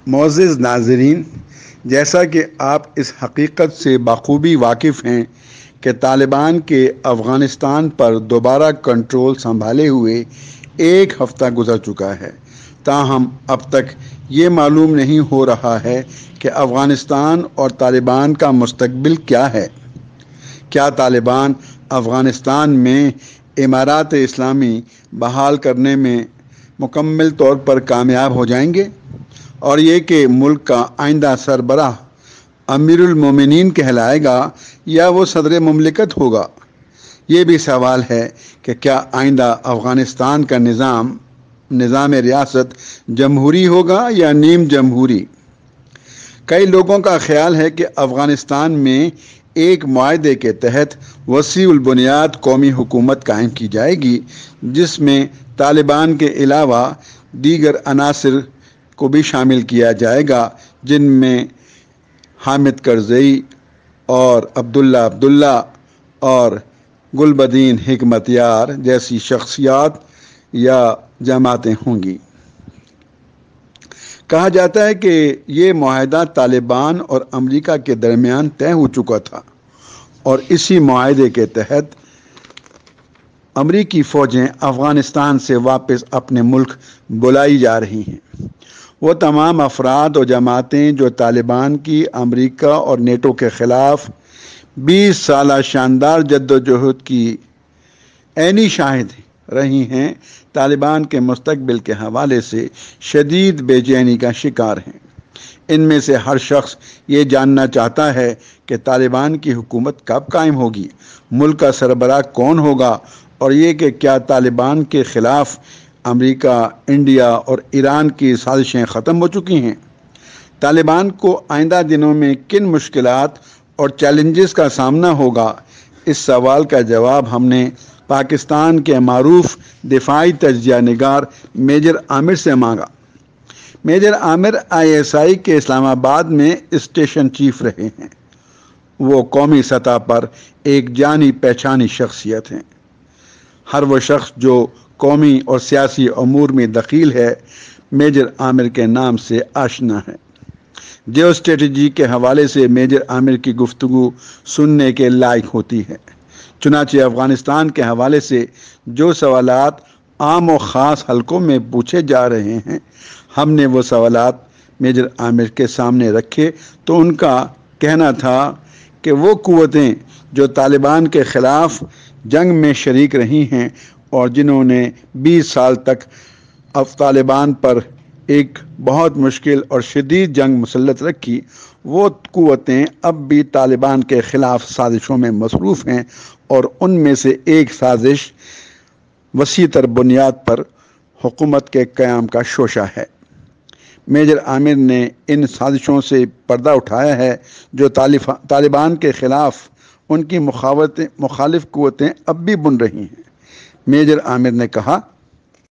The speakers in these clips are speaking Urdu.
معزز ناظرین، جیسا کہ آپ اس حقیقت سے بخوبی واقف ہیں کہ طالبان کے افغانستان پر دوبارہ کنٹرول سنبھالے ہوئے ایک ہفتہ گزر چکا ہے، تاہم اب تک یہ معلوم نہیں ہو رہا ہے کہ افغانستان اور طالبان کا مستقبل کیا ہے۔ کیا طالبان افغانستان میں امارات اسلامی بحال کرنے میں مکمل طور پر کامیاب ہو جائیں گے، اور یہ کہ ملک کا آئندہ سربراہ امیر المومنین کہلائے گا یا وہ صدر مملکت ہوگا؟ یہ بھی سوال ہے کہ کیا آئندہ افغانستان کا نظام ریاست جمہوری ہوگا یا نیم جمہوری؟ کئی لوگوں کا خیال ہے کہ افغانستان میں ایک معاہدے کے تحت وسیع البنیاد قومی حکومت قائم کی جائے گی، جس میں طالبان کے علاوہ دیگر عناصر کو بھی شامل کیا جائے گا، جن میں حامد کرزئی اور عبداللہ اور گلبدین حکمتیار جیسی شخصیات یا جماعتیں ہوں گی۔ کہا جاتا ہے کہ یہ معاہدہ طالبان اور امریکہ کے درمیان طے ہو چکا تھا، اور اسی معاہدے کے تحت امریکی فوجیں افغانستان سے واپس اپنے ملک بلائی جا رہی ہیں۔ وہ تمام افراد اور جماعتیں جو طالبان کی امریکہ اور نیٹو کے خلاف 20 سالہ شاندار جدوجہد کی عینی شاہد رہی ہیں، طالبان کے مستقبل کے حوالے سے شدید بے چینی کا شکار ہیں۔ ان میں سے ہر شخص یہ جاننا چاہتا ہے کہ طالبان کی حکومت کب قائم ہوگی، ملک کا سربراہ کون ہوگا، اور یہ کہ کیا طالبان کے خلاف امریکہ، انڈیا اور ایران کی سازشیں ختم ہو چکی ہیں۔ طالبان کو آئندہ دنوں میں کن مشکلات اور چیلنجز کا سامنا ہوگا، اس سوال کا جواب ہم نے پاکستان کے معروف دفاعی تجزیہ نگار میجر عامر سے مانگا۔ میجر عامر ISI کے اسلام آباد میں اسٹیشن چیف رہے ہیں۔ وہ قومی سطح پر ایک جانی پہچانی شخصیت ہیں۔ ہر وہ شخص جو قومی اور سیاسی امور میں دخیل ہے، میجر عامر کے نام سے آشنا ہے۔ جیو اسٹریٹجی کے حوالے سے میجر عامر کی گفتگو سننے کے لائق ہوتی ہے۔ چنانچہ افغانستان کے حوالے سے جو سوالات عام و خاص حلقوں میں پوچھے جا رہے ہیں، ہم نے وہ سوالات میجر عامر کے سامنے رکھے تو ان کا کہنا تھا کہ وہ قوتیں جو طالبان کے خلاف جنگ میں شریک رہی ہیں اور جنہوں نے 20 سال تک طالبان پر ایک بہت مشکل اور شدید جنگ مسلط رکھی، وہ قوتیں اب بھی طالبان کے خلاف سازشوں میں مصروف ہیں، اور ان میں سے ایک سازش وسیع تر بنیاد پر حکومت کے قیام کا شوشہ ہے۔ میجر عامر نے ان سازشوں سے پردہ اٹھایا ہے جو طالبان کے خلاف ان کی مخالف قوتیں اب بھی بن رہی ہیں۔ میجر عامر نے کہا،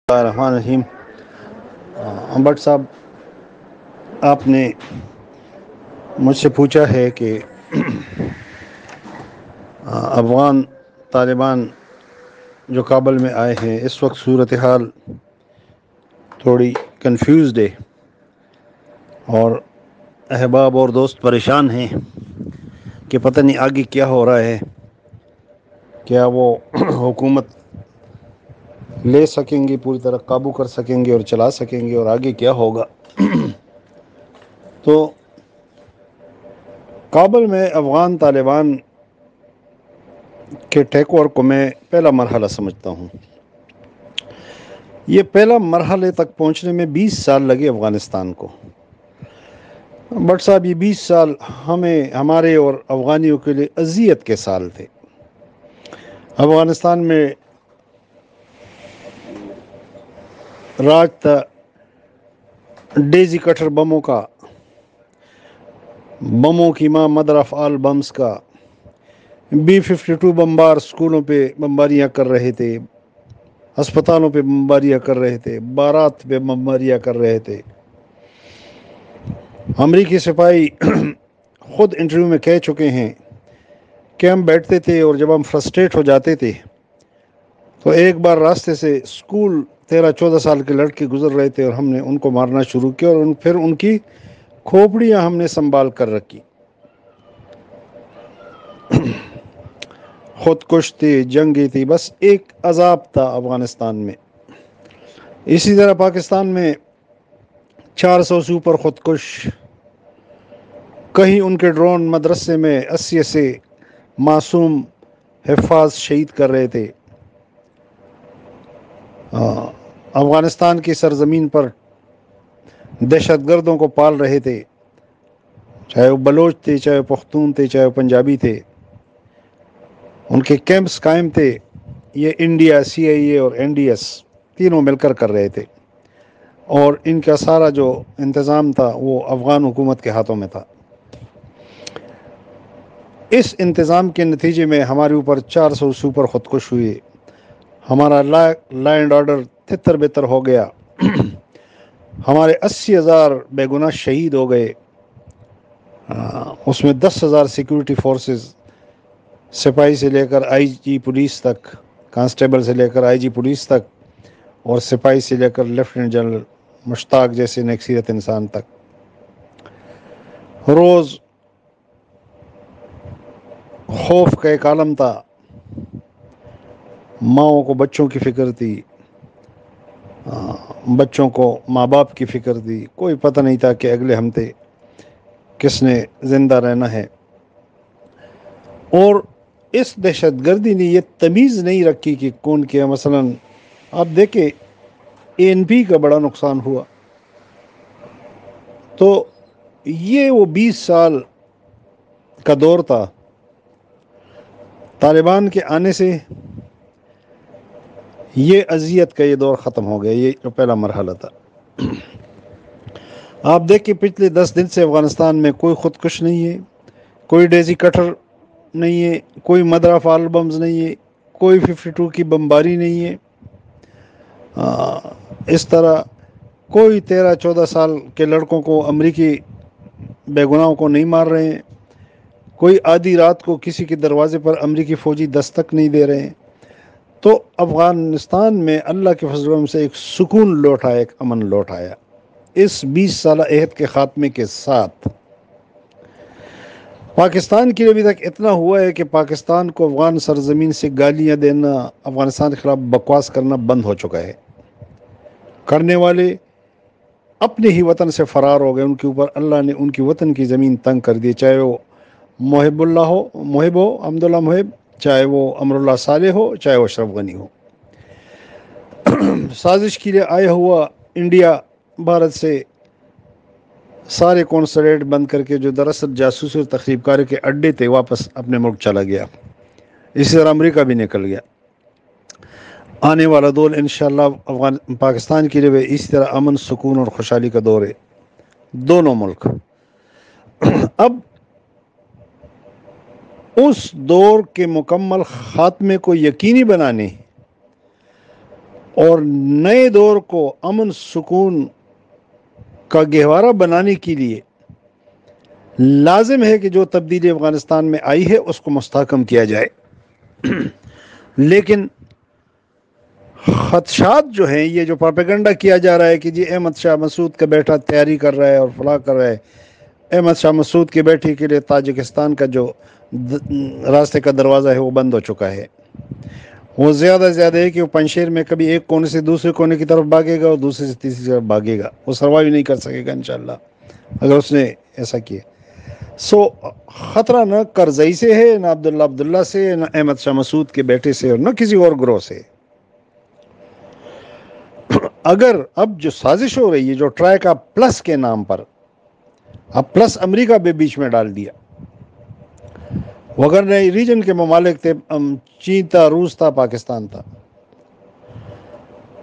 الرحمن الرحیم۔ بٹ صاحب، آپ نے مجھ سے پوچھا ہے کہ افغان طالبان جو کابل میں آئے ہیں، اس وقت صورتحال تھوڑی کنفیوزڈ ہے، اور احباب اور دوست پریشان ہیں کہ پتہ نہیں آگے کیا ہو رہا ہے، کیا وہ حکومت لے سکیں گے، پوری طرح قابو کر سکیں گے اور چلا سکیں گے، اور آگے کیا ہوگا۔ تو کابل میں افغان طالبان کے ٹیک اوور کو میں پہلا مرحلہ سمجھتا ہوں۔ یہ پہلا مرحلے تک پہنچنے میں 20 سال لگے افغانستان کو۔ بٹ صاحب، یہ 20 سال ہمارے اور افغانیوں کے لیے اذیت کے سال تھے۔ افغانستان میں راج تھا ڈیزی کٹر بموں کا، بموں کی ماں مدر آف آل بمز کا۔ B-52 بمبار سکولوں پہ بمباریاں کر رہے تھے، ہسپتالوں پہ بمباریاں کر رہے تھے، بارات پہ بمباریاں کر رہے تھے۔ امریکی سپاہی خود انٹرویو میں کہہ چکے ہیں کہ ہم بیٹھتے تھے اور جب ہم فرسٹریٹ ہو جاتے تھے تو ایک بار راستے سے سکول 13-14 سال کے لڑکے گزر رہے تھے اور ہم نے ان کو مارنا شروع کیا، اور پھر ان کی کھوپڑیاں ہم نے سنبھال کر رکھی. خودکش تھی، جنگی تھی، بس ایک عذاب تھا افغانستان میں. اسی طرح پاکستان میں 400 سے اوپر خودکش، کہیں ان کے ڈرون مدرسے میں 80 سے معصوم حفاظ شہید کر رہے تھے. افغانستان کی سرزمین پر دہشت گردوں کو پال رہے تھے، چاہے وہ بلوچ تھے، چاہے وہ پختون تھے، چاہے وہ پنجابی تھے. ان کے کیمپس قائم تھے. یہ انڈیا، CIA اور NDS تینوں مل کر رہے تھے، اور ان کا سارا جو انتظام تھا وہ افغان حکومت کے ہاتھوں میں تھا. اس انتظام کے نتیجے میں ہمارے اوپر 400 سے اوپر خودکش ہوئے. ہمارا لا اینڈ آرڈر تتر بتر ہو گیا. ہمارے 80,000 بے گناہ شہید ہو گئے. اس میں 10,000 سیکورٹی فورسز، سپاہی سے لے کر IG پولیس تک، کانسٹیبل سے لے کر IG پولیس تک، اور سپاہی سے لے کر لیفٹیننٹ جنرل مشتاق جیسے نیکسیرت انسان تک. روز خوف کا ایک عالم تھا. ماؤں کو بچوں کی فکر تھی، بچوں کو ماں باپ کی فکر تھی. کوئی پتہ نہیں تھا کہ اگلے ہفتے کس نے زندہ رہنا ہے. اور اس دہشت گردی نے یہ تمیز نہیں رکھی کہ کون کیا. مثلا آپ دیکھیں ANP کا بڑا نقصان ہوا. تو یہ وہ 20 سال کا دور تھا. طالبان کے آنے سے یہ اذیت کا یہ دور ختم ہو گیا. یہ جو پہلا مرحلہ تھا. آپ دیکھیں پچھلے 10 دن سے افغانستان میں کوئی خودکش نہیں ہے، کوئی ڈیزی کٹر نہیں ہے، کوئی مدر آف البمز نہیں ہے، کوئی 52 کی بمباری نہیں ہے. اس طرح کوئی 13-14 سال کے لڑکوں کو امریکی بے گناہوں کو نہیں مار رہے ہیں. کوئی آدھی رات کو کسی کے دروازے پر امریکی فوجی دستک نہیں دے رہے ہیں. تو افغانستان میں اللہ کے فضل و کرم سے ایک سکون لوٹ آیا، ایک امن لوٹ آیا اس 20 سالہ عہد کے خاتمے کے ساتھ. پاکستان کے لیے ابھی تک اتنا ہوا ہے کہ پاکستان کو افغان سرزمین سے گالیاں دینا، افغانستان کے خلاف بکواس کرنا بند ہو چکا ہے. کرنے والے اپنے ہی وطن سے فرار ہو گئے. ان کے اوپر اللہ نے ان کی وطن کی زمین تنگ کر دی، چاہے وہ محب ہو حمداللہ محب، چاہے وہ امر اللہ صالح ہو، چاہے وہ اشرف غنی ہو. سازش کے لیے آیا ہوا انڈیا بھارت سے سارے کونسلیٹ بند کر کے، جو دراصل جاسوسی اور تخریب کاری کے اڈے تھے، واپس اپنے ملک چلا گیا. اسی طرح امریکہ بھی نکل گیا. آنے والا دور انشاءاللہ پاکستان کے لیے اسی طرح امن، سکون اور خوشحالی کا دور ہے. دونوں ملک اب اس دور کے مکمل خاتمے کو یقینی بنانے اور نئے دور کو امن سکون کا گہوارہ بنانے کے لیے لازم ہے کہ جو تبدیلی افغانستان میں آئی ہے اس کو مستحکم کیا جائے. لیکن خدشات جو ہیں، یہ جو پروپیگنڈا کیا جا رہا ہے کہ جی احمد شاہ مسعود کا بیٹا تیاری کر رہا ہے اور فلاں کر رہا ہے. احمد شاہ مسعود کی بیٹی کے لیے تاجکستان کا جو راستے کا دروازہ ہے وہ بند ہو چکا ہے. وہ زیادہ ہے کہ وہ پنشیر میں کبھی ایک کونے سے دوسرے کونے کی طرف بھاگے گا اور دوسرے سے تیسری طرف بھاگے گا. وہ سروائیو نہیں کر سکے گا انشاءاللہ اگر اس نے ایسا کیا. خطرہ نہ کرزئی سے ہے، نہ عبداللہ سے، نہ احمد شاہ مسعود کے بیٹے سے، اور نہ کسی اور گروہ سے. اگر اب جو سازش ہو رہی ہے، جو ٹرائی کا پلس کے نام پر، اب پلس امریکہ بھی بیچ میں ڈال دیا. وگر نئے ریجن کے ممالک تھے، چین تھا، روس تھا، پاکستان تھا.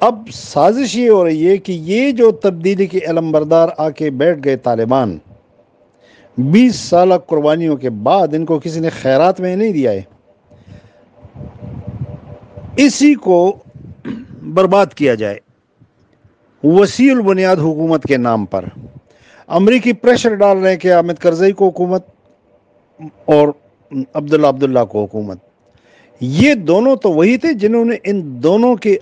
اب سازش یہ ہو رہی ہے کہ یہ جو تبدیلی کے علم بردار آ کے بیٹھ گئے طالبان، 20 سالہ قربانیوں کے بعد ان کو کسی نے خیرات میں نہیں دیا ہے، اسی کو برباد کیا جائے وسیع البنیاد حکومت کے نام پر. امریکی پریشر ڈال رہے ہیں کہ حامد کرزئی کو حکومت اور عبداللہ کو حکومت. یہ دونوں تو وہی تھے جنہوں نے ان دونوں کے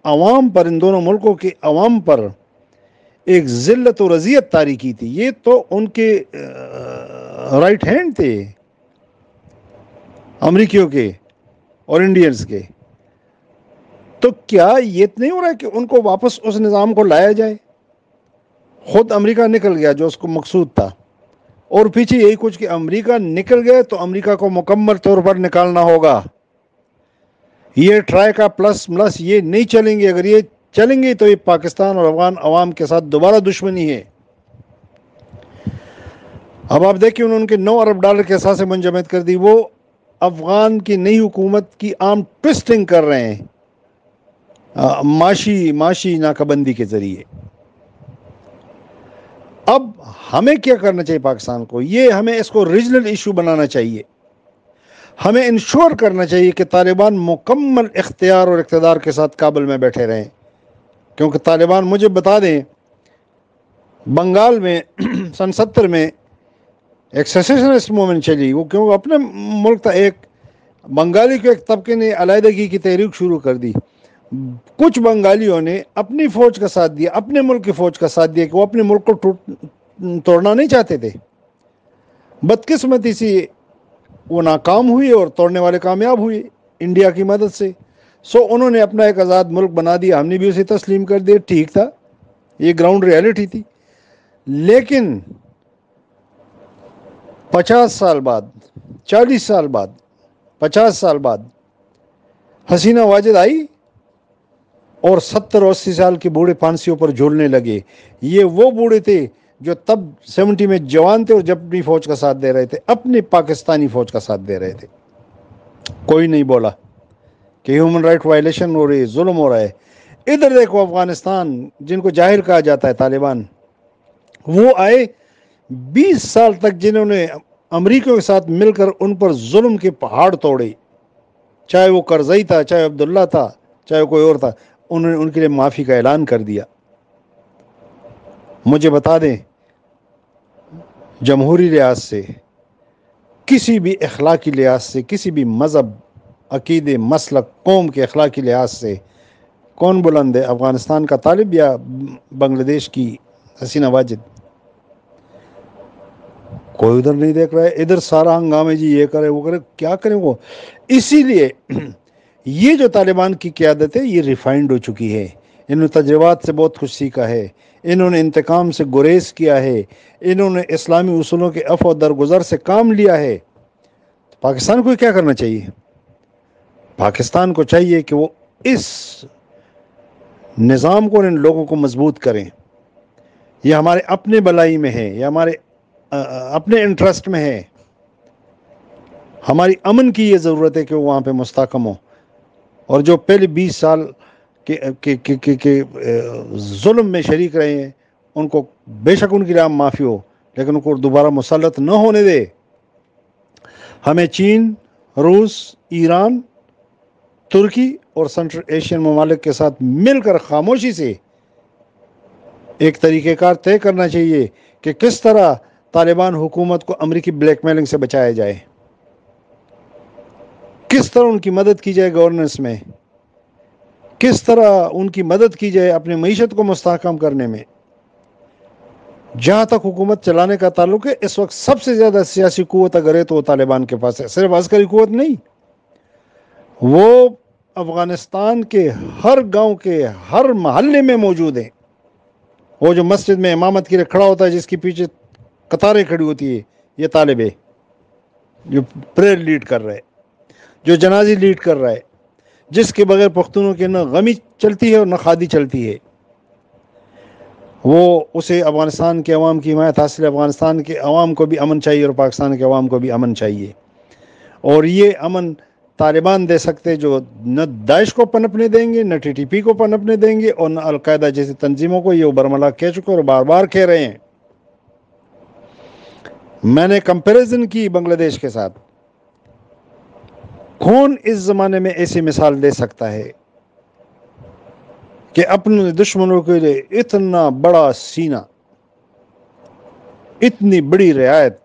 عوام پر، ان دونوں ملکوں کے عوام پر ایک ذلت و رضیت طاری کی تھی. یہ تو ان کے رائٹ ہینڈ تھے امریکیوں کے اور انڈینز کے. تو کیا یہ نہیں ہو رہا ہے کہ ان کو واپس اس نظام کو لایا جائے؟ خود امریکہ نکل گیا جو اس کو مقصود تھا، اور پیچھے یہی کچھ کہ امریکہ نکل گئے تو امریکہ کو مکمل طور پر نکالنا ہوگا. یہ ٹرائی کا پلس ملس یہ نہیں چلیں گے. اگر یہ چلیں گے تو یہ پاکستان اور افغان عوام کے ساتھ دوبارہ دشمنی ہے. اب آپ دیکھیں انہوں نے کہ $9 ارب کے اثاثے منجمد کر دی. وہ افغان کی نئی حکومت کی عام ٹوسٹنگ کر رہے ہیں معاشی ناکہ بندی کے ذریعے. اب ہمیں کیا کرنا چاہیے پاکستان کو؟ یہ ہمیں اس کو ریجنل ایشو بنانا چاہیے. ہمیں انشور کرنا چاہیے کہ طالبان مکمل اختیار اور اقتدار کے ساتھ کابل میں بیٹھے رہیں. کیونکہ طالبان، مجھے بتا دیں، بنگال میں سن 70 میں ایک سیسیشنسٹ موومنٹ چلی. وہ کیوں اپنے ملک تھا، ایک بنگالی کو ایک طبقے نے علیحدگی کی تحریک شروع کر دی. کچھ بنگالیوں نے اپنی فوج کا ساتھ دیا، اپنے ملک کی فوج کا ساتھ دیا کہ وہ اپنے ملک کو توڑنا نہیں چاہتے تھے. بدقسمتی سے وہ ناکام ہوئی اور توڑنے والے کامیاب ہوئے انڈیا کی مدد سے. انہوں نے اپنا ایک آزاد ملک بنا دیا. ہم نے بھی اسے تسلیم کر دیا. ٹھیک تھا، یہ گراؤنڈ ریالٹی تھی. لیکن 50 سال بعد، 40 سال بعد، 50 سال بعد حسینہ واجد آئی اور 70 اور 80 سال کے بوڑھے پھانسیوں پر جھولنے لگے. یہ وہ بوڑھے تھے جو تب 70 میں جوان تھے اور جب اپنی فوج کا ساتھ دے رہے تھے، اپنی پاکستانی فوج کا ساتھ دے رہے تھے. کوئی نہیں بولا کہ ہیومن رائٹ وائلیشن ہو رہی ہے، ظلم ہو رہا ہے. ادھر دیکھو افغانستان، جن کو جاہل کہا جاتا ہے طالبان، وہ آئے 20 سال تک جنہوں نے امریکیوں کے ساتھ مل کر ان پر ظلم کے پہاڑ توڑے. چاہے وہ کرزئی تھا، چاہے عبداللہ تھا، چاہے کوئی اور تھا، انہوں نے ان کے لیے معافی کا اعلان کر دیا. مجھے بتا دیں، جمہوری لحاظ سے، کسی بھی اخلاقی لحاظ سے، کسی بھی مذہب، عقیدے، مسلک، قوم کے اخلاقی لحاظ سے کون بلند ہے؟ افغانستان کا طالب یا بنگلہ دیش کی حسینہ واجد؟ کوئی ادھر نہیں دیکھ رہا ہے. ادھر سارا ہنگامے جی یہ کرے وہ کرے، کیا کریں وہ. اسی لیے یہ جو طالبان کی قیادت ہے یہ ریفائنڈ ہو چکی ہے. انہوں نے تجربات سے بہت کچھ سیکھا ہے. انہوں نے انتقام سے گریز کیا ہے. انہوں نے اسلامی اصولوں کے عفو درگزر سے کام لیا ہے. پاکستان کو کیا کرنا چاہیے؟ پاکستان کو چاہیے کہ وہ اس نظام کو، ان لوگوں کو مضبوط کریں. یہ ہمارے اپنے بلائی میں ہے، یہ ہمارے اپنے انٹرسٹ میں ہے. ہماری امن کی یہ ضرورت ہے کہ وہ وہاں پہ مستحکم ہو. اور جو پہلے 20 سال کے ظلم میں شریک رہے ہیں، ان کو بے شک ان کی راہ معافی ہو، لیکن ان کو دوبارہ مسلط نہ ہونے دے. ہمیں چین، روس، ایران، ترکی اور سنٹرل ایشین ممالک کے ساتھ مل کر خاموشی سے ایک طریقہ کار طے کرنا چاہیے کہ کس طرح طالبان حکومت کو امریکی بلیک میلنگ سے بچایا جائے، کس طرح ان کی مدد کی جائے گورننس میں، کس طرح ان کی مدد کی جائے اپنی معیشت کو مستحکم کرنے میں. جہاں تک حکومت چلانے کا تعلق ہے، اس وقت سب سے زیادہ سیاسی قوت اگر ہے تو وہ طالبان کے پاس ہے. صرف عسکری قوت نہیں، وہ افغانستان کے ہر گاؤں کے ہر محلے میں موجود ہیں. وہ جو مسجد میں امامت کے لیے کھڑا ہوتا ہے، جس کی پیچھے قطاریں کھڑی ہوتی ہے، یہ طالب ہے جو پریئر لیڈ کر رہا ہے، جو جنازی لیڈ کر رہا ہے، جس کے بغیر پختونوں کے نہ غمی چلتی ہے اور نہ خادی چلتی ہے. وہ اسے افغانستان کے عوام کی حمایت حاصل ہے. افغانستان کے عوام کو بھی امن چاہیے اور پاکستان کے عوام کو بھی امن چاہیے. اور یہ امن طالبان دے سکتے جو نہ داعش کو پنپنے دیں گے، نہ TTP کو پنپنے دیں گے، اور نہ القاعدہ جیسی تنظیموں کو. یہ برملا کہہ چکے اور بار بار کہہ رہے ہیں. میں نے کمپیریزن کی بنگلہ دیش کے ساتھ. کون اس زمانے میں ایسی مثال دے سکتا ہے کہ اپنے دشمنوں کے لیے اتنا بڑا سینہ، اتنی بڑی رعایت؟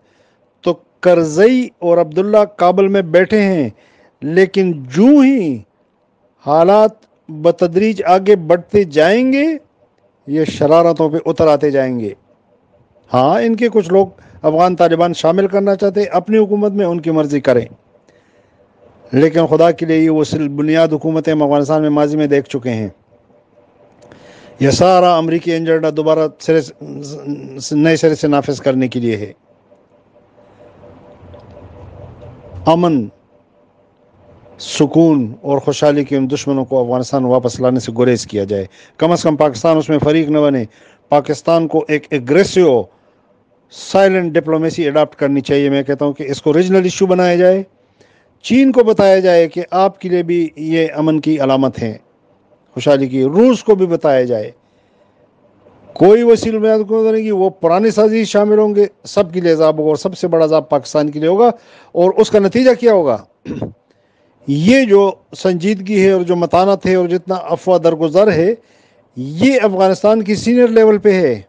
تو کرزئی اور عبداللہ کابل میں بیٹھے ہیں، لیکن جو ہی حالات بتدریج آگے بڑھتے جائیں گے، یہ شرارتوں پہ اتر آتے جائیں گے۔ ہاں، ان کے کچھ لوگ افغان طالبان شامل کرنا چاہتے ہیں اپنی حکومت میں، ان کی مرضی کریں، لیکن خدا کے لیے یہ وہ بنیاد حکومتیں ہم افغانستان میں ماضی میں دیکھ چکے ہیں۔ یہ سارا امریکی ایجنڈا دوبارہ نئے سرے سے نافذ کرنے کے لیے ہے۔ امن، سکون اور خوشحالی کے ان دشمنوں کو افغانستان واپس لانے سے گریز کیا جائے، کم از کم پاکستان اس میں فریق نہ بنے۔ پاکستان کو ایک ایگریسو سائلنٹ ڈپلومیسی اڈاپٹ کرنی چاہیے۔ میں کہتا ہوں کہ اس کو ریجنل ایشو بنایا جائے، چین کو بتایا جائے کہ آپ کے لیے بھی یہ امن کی علامت ہے، خوشحالی کی، روس کو بھی بتایا جائے۔ کوئی وسیل بنیاد کو نہیں کہ وہ پرانے سازی شامل ہوں گے، سب کے لیے عذاب ہوگا، اور سب سے بڑا عذاب پاکستان کے لیے ہوگا۔ اور اس کا نتیجہ کیا ہوگا؟ یہ جو سنجیدگی ہے اور جو متانت ہے اور جتنا افواہ درگزر ہے، یہ افغانستان کی سینئر لیول پہ ہے۔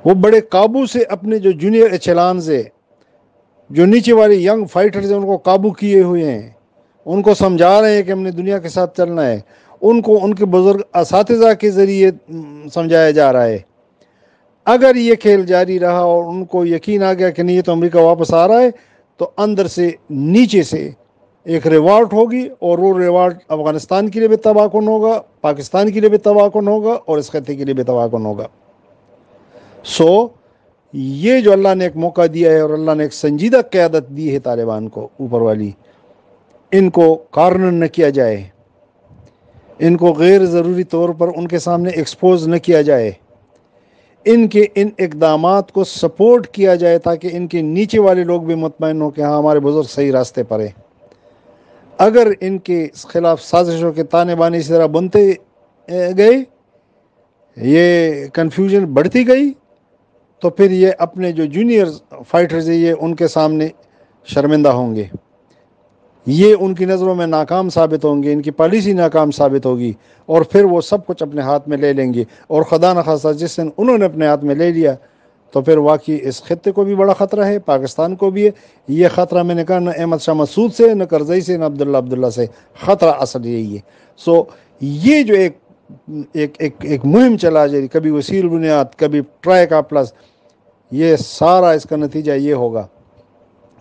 وہ بڑے قابو سے اپنے جو جونیئر ایچلانز ہے، جو نیچے والے ینگ فائٹرز ہیں، ان کو قابو کیے ہوئے ہیں، ان کو سمجھا رہے ہیں کہ ہم نے دنیا کے ساتھ چلنا ہے، ان کو ان کے بزرگ اساتذہ کے ذریعے سمجھایا جا رہا ہے۔ اگر یہ کھیل جاری رہا اور ان کو یقین آ گیا کہ نہیں یہ تو امریکہ واپس آ رہا ہے، تو اندر سے نیچے سے ایک ریوارٹ ہوگی، اور وہ ریوارٹ افغانستان کے لیے بھی تباہ کن ہوگا، پاکستان کے لیے بھی تباہ کن ہوگا، اور اس خطے کے لیے بھی تباہ کن ہوگا۔ یہ جو اللہ نے ایک موقع دیا ہے اور اللہ نے ایک سنجیدہ قیادت دی ہے طالبان کو اوپر والی، ان کو کارنر نہ کیا جائے، ان کو غیر ضروری طور پر ان کے سامنے ایکسپوز نہ کیا جائے، ان کے ان اقدامات کو سپورٹ کیا جائے تاکہ ان کے نیچے والے لوگ بھی مطمئن ہوں کہ ہاں ہمارے بزرگ صحیح راستے پر ہیں۔ اگر ان کے خلاف سازشوں کے تانے بانے اسی طرح بنتے گئے، یہ کنفیوژن بڑھتی گئی، تو پھر یہ اپنے جو جونیئر فائٹرز ہیں یہ ان کے سامنے شرمندہ ہوں گے، یہ ان کی نظروں میں ناکام ثابت ہوں گے، ان کی پالیسی ناکام ثابت ہوگی، اور پھر وہ سب کچھ اپنے ہاتھ میں لے لیں گے۔ اور خدا نخواستہ جس دن انہوں نے اپنے ہاتھ میں لے لیا تو پھر واقعی اس خطے کو بھی بڑا خطرہ ہے، پاکستان کو بھی ہے۔ یہ خطرہ میں نے کہا نہ احمد شاہ مسعود سے، نہ کرزئی سے، نہ عبداللہ سے، خطرہ اصل یہی ہے۔ یہ جو ایک مہم چلا جائے، کبھی وسیل بنیاد، کبھی ٹرائی کا پلس، یہ سارا اس کا نتیجہ یہ ہوگا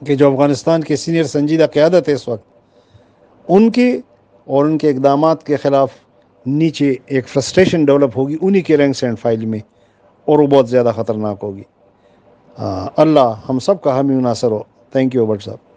کہ جو افغانستان کے سینئر سنجیدہ قیادت ہے اس وقت، ان کے اور ان کے اقدامات کے خلاف نیچے ایک فرسٹریشن ڈیولپ ہوگی انہی کے رینکس اینڈ فائل میں، اور وہ بہت زیادہ خطرناک ہوگی۔ اللہ ہم سب کا حامی و ناصر ہو۔ تھینک یو بٹ صاحب۔